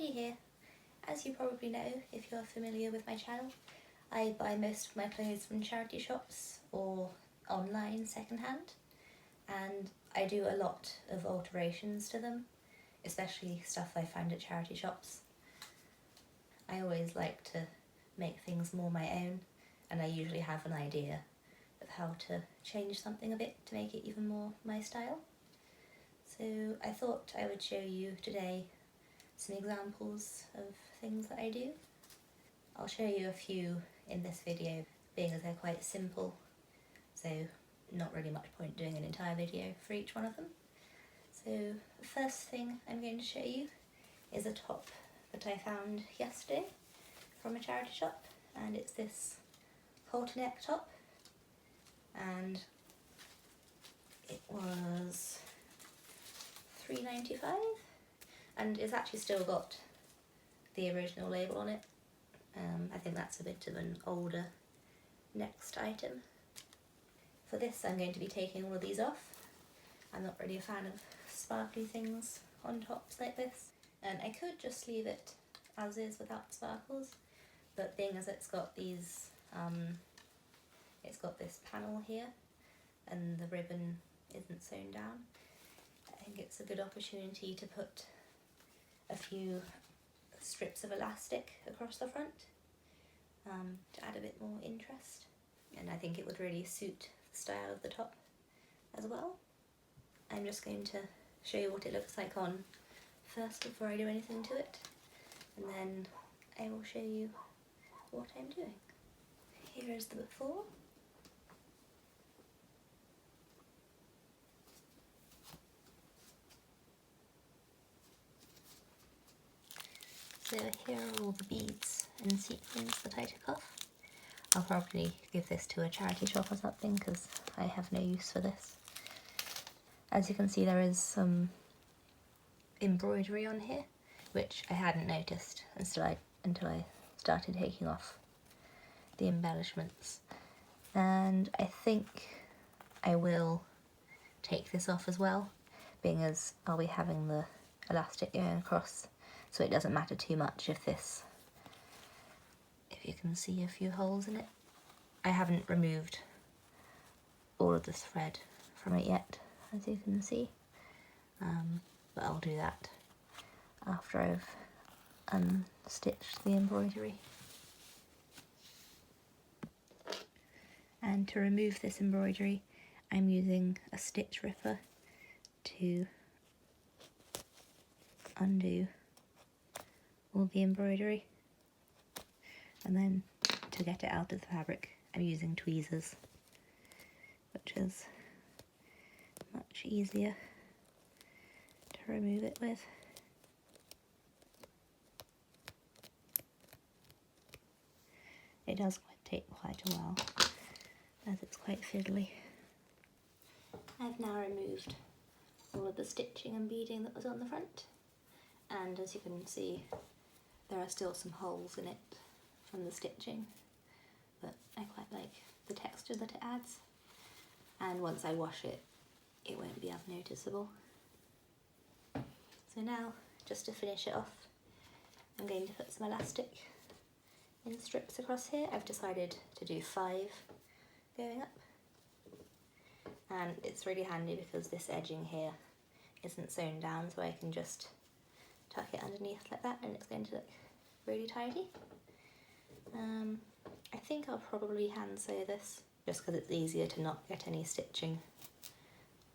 Heidi here. As you probably know, if you're familiar with my channel, I buy most of my clothes from charity shops or online secondhand, and I do a lot of alterations to them, especially stuff I find at charity shops. I always like to make things more my own, and I usually have an idea of how to change something a bit to make it even more my style. So I thought I would show you today some examples of things that I do. I'll show you a few in this video, being as they're quite simple, so not really much point doing an entire video for each one of them. So the first thing I'm going to show you is a top that I found yesterday from a charity shop, and it's this halter neck top, and it was $3.95, and it's actually still got the original label on it. I think that's a bit of an older next item. For this I'm going to be taking all of these off. I'm not really a fan of sparkly things on tops like this, and I could just leave it as is without sparkles, but being as it's got these, it's got this panel here and the ribbon isn't sewn down, I think it's a good opportunity to put a few strips of elastic across the front to add a bit more interest, and I think it would really suit the style of the top as well. I'm just going to show you what it looks like on first before I do anything to it, and then I will show you what I'm doing. Here is the before. So here are all the beads and sequins that I took off. I'll probably give this to a charity shop or something because I have no use for this. As you can see, there is some embroidery on here, which I hadn't noticed until I started taking off the embellishments. And I think I will take this off as well, being as I'll be having the elastic going across, so it doesn't matter too much if you can see a few holes in it. I haven't removed all of the thread from it yet, as you can see, but I'll do that after I've unstitched the embroidery. And to remove this embroidery, I'm using a stitch ripper to undo all the embroidery, and then to get it out of the fabric I'm using tweezers, which is much easier to remove it with. It does take quite a while, as it's quite fiddly. I've now removed all of the stitching and beading that was on the front, and as you can see, there are still some holes in it from the stitching, but I quite like the texture that it adds, and once I wash it, it won't be as noticeable. So now, just to finish it off, I'm going to put some elastic in strips across here. I've decided to do 5 going up, and it's really handy because this edging here isn't sewn down, so I can just tuck it underneath like that and it's going to look really tidy. I think I'll probably hand sew this just because it's easier to not get any stitching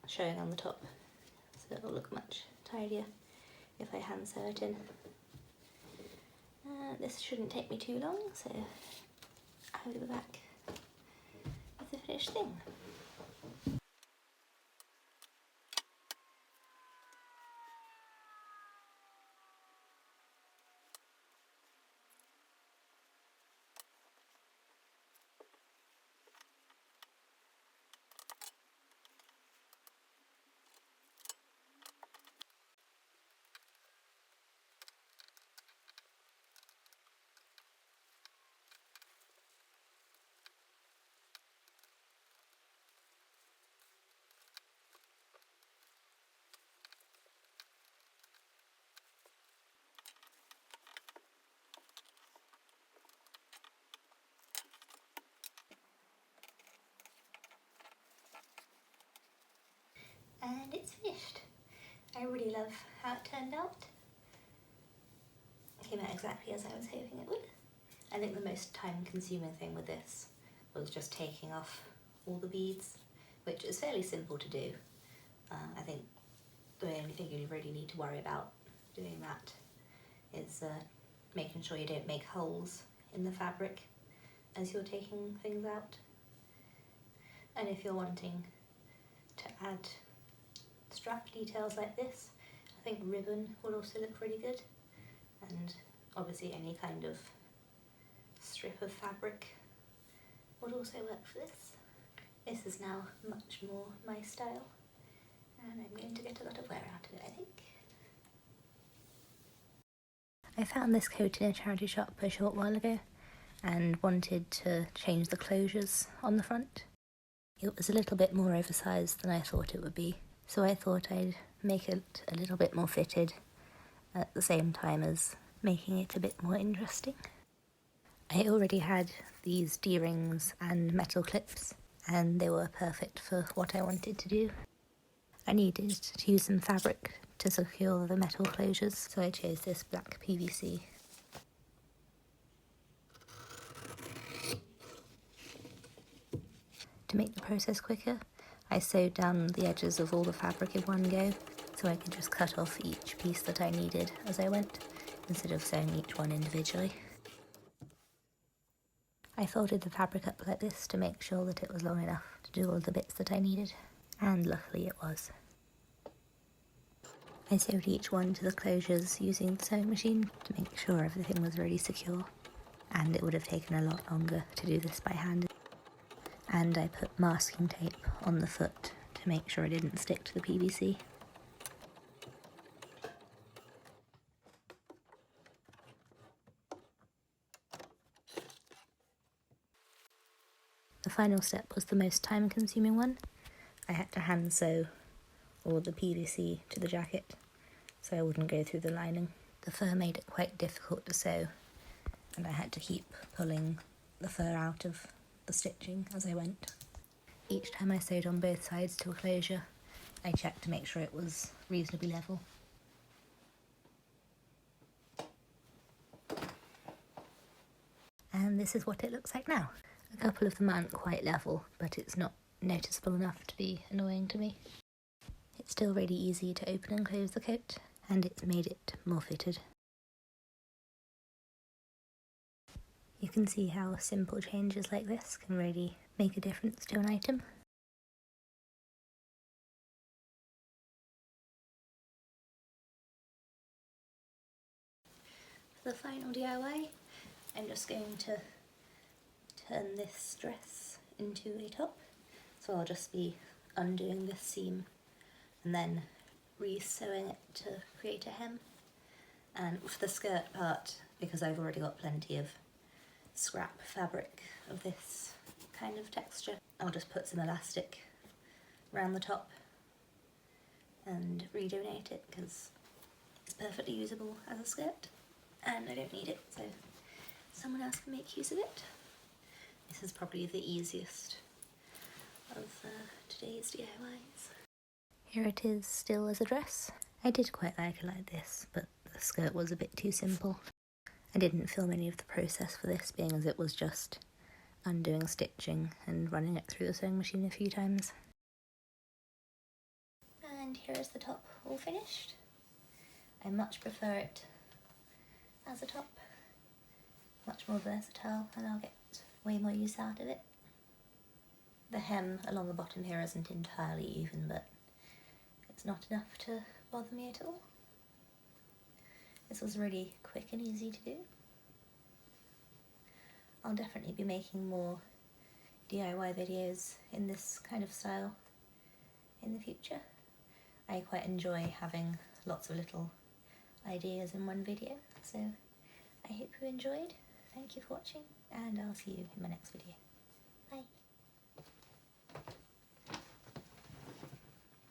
showing on the top, so it'll look much tidier if I hand sew it in. This shouldn't take me too long, so I'll be back with the finished thing. And it's finished. I really love how it turned out. It came out exactly as I was hoping it would. I think the most time-consuming thing with this was just taking off all the beads, which is fairly simple to do. I think the only thing you really need to worry about doing that is making sure you don't make holes in the fabric as you're taking things out. And if you're wanting to add strap details like this, I think ribbon will also look really good, and obviously any kind of strip of fabric would also work for this. This is now much more my style, and I'm going to get a lot of wear out of it, I think. I found this coat in a charity shop a short while ago and wanted to change the closures on the front. It was a little bit more oversized than I thought it would be, so I thought I'd make it a little bit more fitted at the same time as making it a bit more interesting. I already had these D-rings and metal clips, and they were perfect for what I wanted to do. I needed to use some fabric to secure the metal closures, so I chose this black PVC. To make the process quicker, I sewed down the edges of all the fabric in one go, so I could just cut off each piece that I needed as I went, instead of sewing each one individually. I folded the fabric up like this to make sure that it was long enough to do all the bits that I needed, and luckily it was. I sewed each one to the closures using the sewing machine to make sure everything was really secure, and it would have taken a lot longer to do this by hand. And I put masking tape on the foot to make sure it didn't stick to the PVC. The final step was the most time-consuming one. I had to hand sew all the PVC to the jacket so I wouldn't go through the lining. The fur made it quite difficult to sew, and I had to keep pulling the fur out of the stitching as I went. Each time I sewed on both sides to a closure, I checked to make sure it was reasonably level. And this is what it looks like now. A couple of them aren't quite level, but it's not noticeable enough to be annoying to me. It's still really easy to open and close the coat, and it's made it more fitted. You can see how simple changes like this can really make a difference to an item. For the final DIY, I'm just going to turn this dress into a top. So I'll just be undoing this seam and then re-sewing it to create a hem. And for the skirt part, because I've already got plenty of scrap fabric of this kind of texture, I'll just put some elastic around the top and redonate it because it's perfectly usable as a skirt and I don't need it, so someone else can make use of it. This is probably the easiest of today's DIYs. Here it is still as a dress. I did quite like it like this, but the skirt was a bit too simple. I didn't film any of the process for this, being as it was just undoing stitching and running it through the sewing machine a few times. And here is the top all finished. I much prefer it as a top, much more versatile, and I'll get way more use out of it. The hem along the bottom here isn't entirely even, but it's not enough to bother me at all. This was really quick and easy to do. I'll definitely be making more DIY videos in this kind of style in the future. I quite enjoy having lots of little ideas in one video, so I hope you enjoyed. Thank you for watching, and I'll see you in my next video.